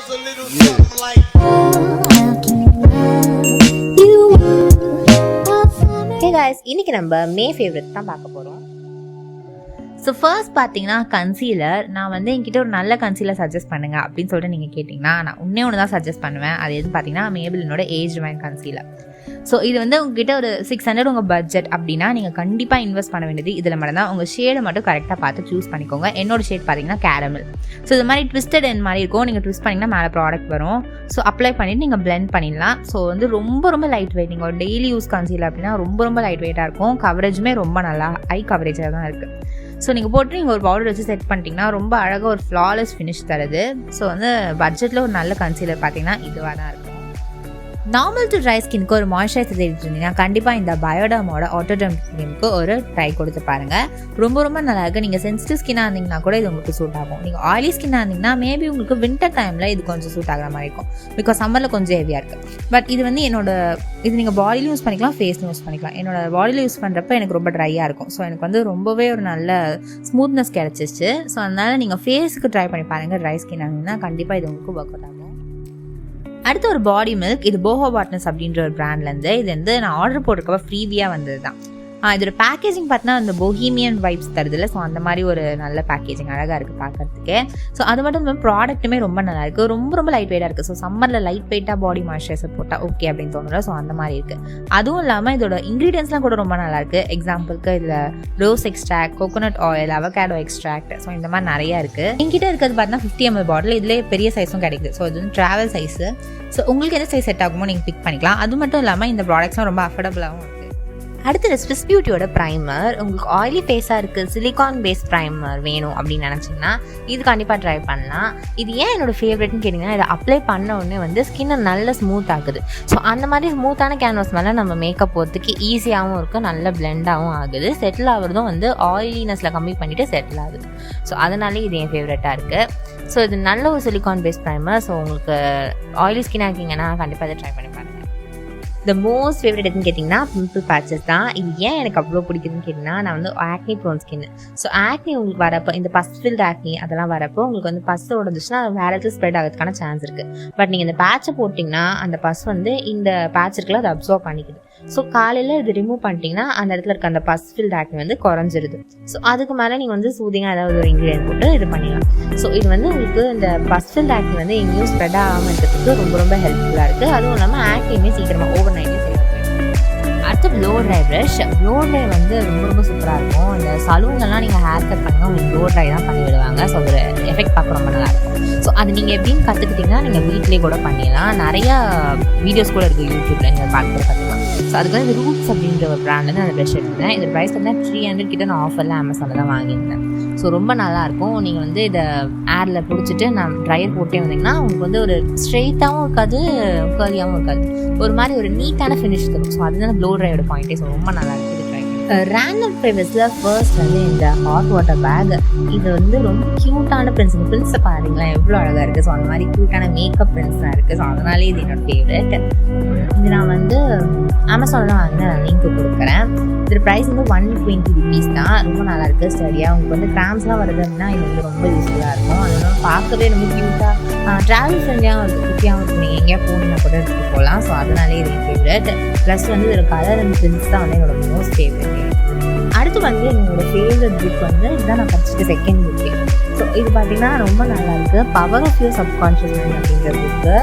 goes a little something like. Hey guys, இன்னைக்கு நம்ம மே favourite தான் பார்க்க போகிறோம். ஸோ ஃபர்ஸ்ட் பார்த்தீங்கன்னா கன்சீலர். நான் வந்து என்கிட்ட ஒரு நல்ல கன்சீலர் சஜஸ்ட் பண்ணுங்க அப்படின்னு சொல்லிட்டு நீங்கள் கேட்டிங்கன்னா நான் ஒன்று தான் சஜஸ்ட் பண்ணுவேன். அது எது பார்த்தீங்கன்னா மேபிளினோட ஏஜ் ரிமைன் கன்சீலர். ஸோ இது வந்து உங்ககிட்ட ஒரு 600 உங்கள் பட்ஜெட் அப்படின்னா நீங்கள் கண்டிப்பாக இன்வெஸ்ட் பண்ண வேண்டியது இதில் மட்டும் தான். உங்கள் ஷேடை மட்டும் கரெக்டாக பார்த்து சூஸ் பண்ணிக்கோங்க. என்னோட ஷேட் பார்த்தீங்கன்னா கேரமல். ஸோ இது மாதிரி ட்விஸ்டட் என் மாதிரி இருக்கும். நீங்கள் ட்விஸ்ட் பண்ணிங்கன்னா மேலே ப்ராடக்ட் வரும். ஸோ அப்ளை பண்ணிவிட்டு நீங்கள் பிளெண்ட் பண்ணிடலாம். ஸோ வந்து ரொம்ப லைட் வெயிட். நீங்கள் ஒரு டெய்லி யூஸ் கன்சீலர் அப்படின்னா ரொம்ப லைட் வெயிட்டாக இருக்கும். கவரேஜுமே ரொம்ப நல்லா ஹை கவரேஜாக தான் இருக்குது. ஸோ நீங்கள் போட்டு நீங்கள் ஒரு பவுடர் வச்சு செட் பண்ணிட்டீங்கன்னா ரொம்ப அழகாக ஒரு ஃப்ளாலெஸ் ஃபினிஷ் தருது. ஸோ வந்து பட்ஜெட்டில் ஒரு நல்ல கன்சீலர் பார்த்தீங்கன்னா இதுவாக தான் இருக்கும். நார்மல் டு ட்ரை ஸ்கின்க்கு ஒரு மாய்ஸ்சரைசர் தேடிட்டு இருந்தீங்கன்னா கண்டிப்பாக இந்த பயோடர்மோட ஆட்டோடர்ம் க்ரீமுக்கு ஒரு ட்ரை கொடுத்து பாருங்கள். ரொம்ப நல்லா இருக்குது. நீங்கள் சென்சிட்டிவ் ஸ்கின்னாக இருந்தீங்கன்னா கூட இது உங்களுக்கு சூட் ஆகும். நீங்கள் ஆயிலி ஸ்கின்னாக இருந்தீங்கன்னா மேபி உங்களுக்கு வின்டர் டைமில் இது கொஞ்சம் சூட் ஆகிற மாதிரி இருக்கும். பிகாஸ் சம்மரில் கொஞ்சம் ஹெவியாக இருக்குது. பட் இது வந்து இது நீங்கள் பாடியிலும் யூஸ் பண்ணிக்கலாம், ஃபேஸ்லையும் யூஸ் பண்ணிக்கலாம். என்னோட பாடியில் யூஸ் பண்ணுறப்ப எனக்கு ரொம்ப ட்ரையாக இருக்கும். ஸோ எனக்கு வந்து ரொம்பவே ஒரு நல்ல ஸ்மூத்னஸ் கிடச்சிச்சு. ஸோ அதனால் நீங்கள் ஃபேஸுக்கு ட்ரை பண்ணி பாருங்கள். ட்ரை ஸ்கின் ஆனீங்கன்னா கண்டிப்பாக இது உங்களுக்கு ஒர்க் அவுட் ஆகும். அடுத்து ஒரு பாடி மில்க். இது போஹோ பாட்னஸ் அப்படின்ற ஒரு பிராண்ட்லேருந்து. இது வந்து நான் ஆர்டர் போட்டிருக்கப்ப ஃப்ரீவியாக வந்தது தான். இதோட பேக்கேஜிங் பார்த்தீங்கன்னா அந்த பொஹீமியன் வைப்ஸ் தருதுல. ஸோ அந்த மாதிரி ஒரு நல்ல பேக்கேஜிங் அழகாக இருக்குது பார்க்கறதுக்கு. ஸோ அது மட்டும் இல்லாமல் ப்ராடக்ட்டுமே ரொம்ப நல்லா இருக்குது. ரொம்ப லைட் வெயிட்டாக இருக்குது. ஸோ சம்மரில் லைட் வெயிட்டாக பாடி மாய்ஸ்சரைசர் போட்டால் ஓகே அப்படின்னு தோணுல. ஸோ அந்த மாதிரி இருக்குது. அதுவும் இல்லாமல் இதோட இன்க்ரீடியன்ஸ்லாம் கூட ரொம்ப நல்லாயிருக்கு. எக்ஸாம்பிளுக்கு இதில் rose extract, coconut oil, avocado extract, so இந்த மாதிரி நிறையா இருக்குது. என்கிட்ட இருக்கிறது பார்த்தீங்கன்னா 50 ml பாட்டில். இதிலே பெரிய சைஸும் கிடைக்குது. ஸோ இது வந்து ட்ராவல் சைஸு. ஸோ உங்களுக்கு எந்த சைஸ் செட் ஆகுமோ நீங்கள் பிக் பண்ணிக்கலாம். அது மட்டும் இல்லாமல் இந்த ப்ராடக்ட்ஸ்லாம் ரொம்ப அஃபோர்டபுளாகவும் இருக்குது. அடுத்து ஸ்விஸ் பியூட்டியோட ப்ரைமர். உங்களுக்கு ஆயிலி ஃபேஸாக இருக்குது, சிலிகான் பேஸ்ட் ப்ரைமர் வேணும் அப்படின்னு நினச்சிங்கன்னா இது கண்டிப்பாக ட்ரை பண்ணலாம். இது ஏன் என்னோடய ஃபேவரெட்னு கேட்டிங்கன்னா இதை அப்ளை பண்ண உடனே வந்து ஸ்கின்னை நல்ல ஸ்மூத் ஆகுது. ஸோ அந்த மாதிரி ஸ்மூத்தான கேன்வாஸ் மேலே நம்ம மேக்கப் போகிறதுக்கு ஈஸியாகவும் இருக்குது, நல்ல பிளெண்டாகவும் ஆகுது. செட்டில் ஆகுறதும் வந்து ஆயிலினஸில் கம்மி பண்ணிவிட்டு செட்டில் ஆகுது. ஸோ அதனாலே இது என் ஃபேவரெட்டாக இருக்குது. ஸோ இது நல்ல ஒரு சிலிகான் பேஸ்ட் ப்ரைமர். ஸோ உங்களுக்கு ஆயிலி ஸ்கின்னாக இருக்கீங்கன்னா கண்டிப்பாக அதை ட்ரை பண்ணி பாருங்கள். த மோஸ்ட் ஃபேவரட் எதுன்னு கேட்டிங்கன்னா பிம்பிள் பேச்சஸ் தான். இது ஏன் எனக்கு அவ்வளோ பிடிக்குதுன்னு கேட்டிங்கன்னா நான் வந்து ஆக்னி ப்ரோன் ஸ்கின். ஸோ ஆக்னி உங்களுக்கு வரப்போ இந்த பஸ் ஃபில்ட் ஆக்னி அதெல்லாம் வரப்போ உங்களுக்கு வந்து பஸ் உடஞ்சிச்சுன்னா அது வேறு இடத்துல ஸ்ப்ரெட் ஆகிறதுக்கான சான்ஸ் இருக்குது. பட் நீங்கள் இந்த பேட்சை போட்டிங்கன்னா அந்த பஸ் வந்து இந்த பேட்ச் இருக்குல்ல அதை அப்சர்வ் பண்ணிக்குது. ஸோ காலையில் இது ரிமூவ் பண்ணிட்டீங்கன்னா அந்த இடத்துல இருக்க அந்த பஸ் ஃபில்ட் ஆக்னி வந்து குறைஞ்சிருது. ஸோ அதுக்கு மேலே நீங்கள் வந்து சூதிங்காக ஏதாவது ஒரு இன்க்ரீடியன்ட் போட்டு இது பண்ணிடலாம். ஸோ இது வந்து உங்களுக்கு இந்த பஸ் ஃபில்ட் ஆக்னி வந்து எங்கேயும் ஸ்ப்ரெட் ஆகாமல் இருக்கிறதுக்கு ரொம்ப ஹெல்ப்ஃபுல்லாக இருக்குது. அதுவும் இல்லாமல் ஆக்னியுமே சீக்கிரமாக ஓவர் நைட்டே சரி. அடுத்து flow try brush. Flow try வந்து ரொம்ப சூப்பராக இருக்கும். இந்த சலூன்லாம் நீங்கள் ஹேர் கட் பண்ணுங்க உங்களுக்கு ப்ளோ ட்ரை தான் பண்ணி விடுவாங்க. ஸோ ஒரு எஃபெக்ட் பார்க்க ரொம்ப நல்லாயிருக்கும். ஸோ அது நீங்கள் எப்படின்னு கற்றுக்கிட்டிங்கன்னா நீங்கள் வீட்டிலே கூட பண்ணிடலாம். நிறையா வீடியோஸ் கூட இருக்குது யூடியூப்பில் நீங்கள் பார்த்து கற்றுக்கலாம். ஸோ அதுக்கு வந்து ரூட்ஸ் அப்படின்ற ஒரு பிராண்ட்லேருந்து அந்த ப்ரஷ் எடுத்தேன். இந்த ப்ரைஸ் வந்து 300 கிட்ட நான் ஆஃபரில் அமேசானில் தான் வாங்கியிருந்தேன். ஸோ ரொம்ப நல்லாயிருக்கும். நீங்கள் வந்து இதை ஏரில் பிடிச்சிட்டு நான் ட்ரையர் போட்டே வந்தீங்கன்னா உங்களுக்கு வந்து ஒரு ஸ்ட்ரெயிட்டாகவும் இருக்காது, கர்லியாகவும் இருக்காது, ஒரு மாதிரி ஒரு நீட்டான ஃபினிஷ் தரும். ஸோ அதுதான் ப்ளோ ட்ரையோட பாயிண்ட்டே. ஸோ ரொம்ப நல்லா இருக்குது. ரேண்டம் ப்ரைவஸில் ஃபர்ஸ்ட் வந்து இந்த ஹாட் வாட்டர் பேக். இது வந்து ரொம்ப க்யூட்டான பிரின்ஸை பாருங்களா எவ்வளோ அழகாக இருக்குது. ஸோ அந்த மாதிரி க்யூட்டான மேக்கப் பிரின்ஸ்லாம் இருக்குது. ஸோ அதனாலே இது என்னோட ஃபேவரட். இது நான் வந்து அமேசானில் வாங்கின நான் லிங்க் கொடுக்குறேன். இதோட ப்ரைஸ் வந்து 120 rupees தான். ரொம்ப நல்லாயிருக்கு. ஸ்டடியாக உங்களுக்கு வந்து கிராம்ஸ்லாம் வருது அப்படின்னா இது வந்து ரொம்ப யூஸ்ஃபுல்லாக இருக்கும். அதனால பார்க்கவே ரொம்ப க்யூட்டாக ட்ராவல் ஃப்ரெண்ட்லியாகவும் இருக்குது, குட்டியாகவும் இருக்கும். நீங்கள் எங்கேயா போனீங்கன்னா கூட எடுத்துகிட்டு போகலாம். ஸோ அதனாலே இது என் ஃபேவரட். ப்ளஸ் வந்து இதோட கலர் அண்ட் பிரிண்ட்ஸ் தான் வந்து என்னோட மோஸ்ட் ஃபேவரட். அடுத்து வந்து என்னோட ஃபேவரட் புக் வந்து இதுதான் நான் படிச்சுட்டு செகண்ட் புக்கு. ஸோ இது பார்த்தீங்கன்னா ரொம்ப நல்லா இருக்குது. Power of your subconscious mind அப்படிங்கிற புக்கு.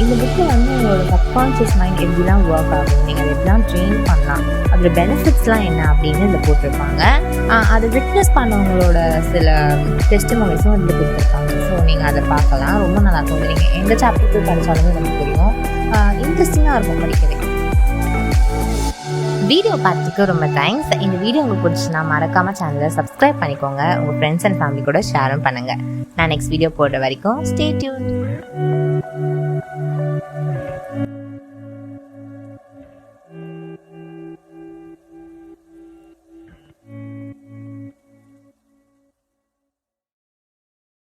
இந்த புக்கில் வந்து உங்களோட சப்கான்ஷியஸ் மைண்ட் எப்படிலாம் ஒர்க் ஆகும், நீங்கள் அதை எப்படிலாம் ட்ரெயின் பண்ணலாம், அதோட பெனிஃபிட்ஸ்லாம் என்ன அப்படின்னு இதில் போட்டிருப்பாங்க. அதை விட்னஸ் பண்ணவங்களோட சில டெஸ்டிமோனிஸும் இதில் கொடுத்துருக்காங்க. ஸோ நீங்கள் அதை பார்க்கலாம். ரொம்ப நல்லாயிருக்கும். நீங்கள் எந்த சாப்டருக்கு படித்தாலுமே நமக்கு புரியும். இன்ட்ரெஸ்டிங்காக இருக்கும் படிக்கவே. வீடியோ பார்த்துக்கு ரொம்ப தேங்க்ஸ். இந்த வீடியோ உங்களுக்கு பிடிச்சுன்னா மறக்காமல் சேனலை சப்ஸ்கிரைப் பண்ணிக்கோங்க. உங்கள் ஃப்ரெண்ட்ஸ் அண்ட் ஃபேமிலி கூட ஷேரும் பண்ணுங்கள். நான் நெக்ஸ்ட் வீடியோ போடுற வரைக்கும் ஸ்டே டியூன்.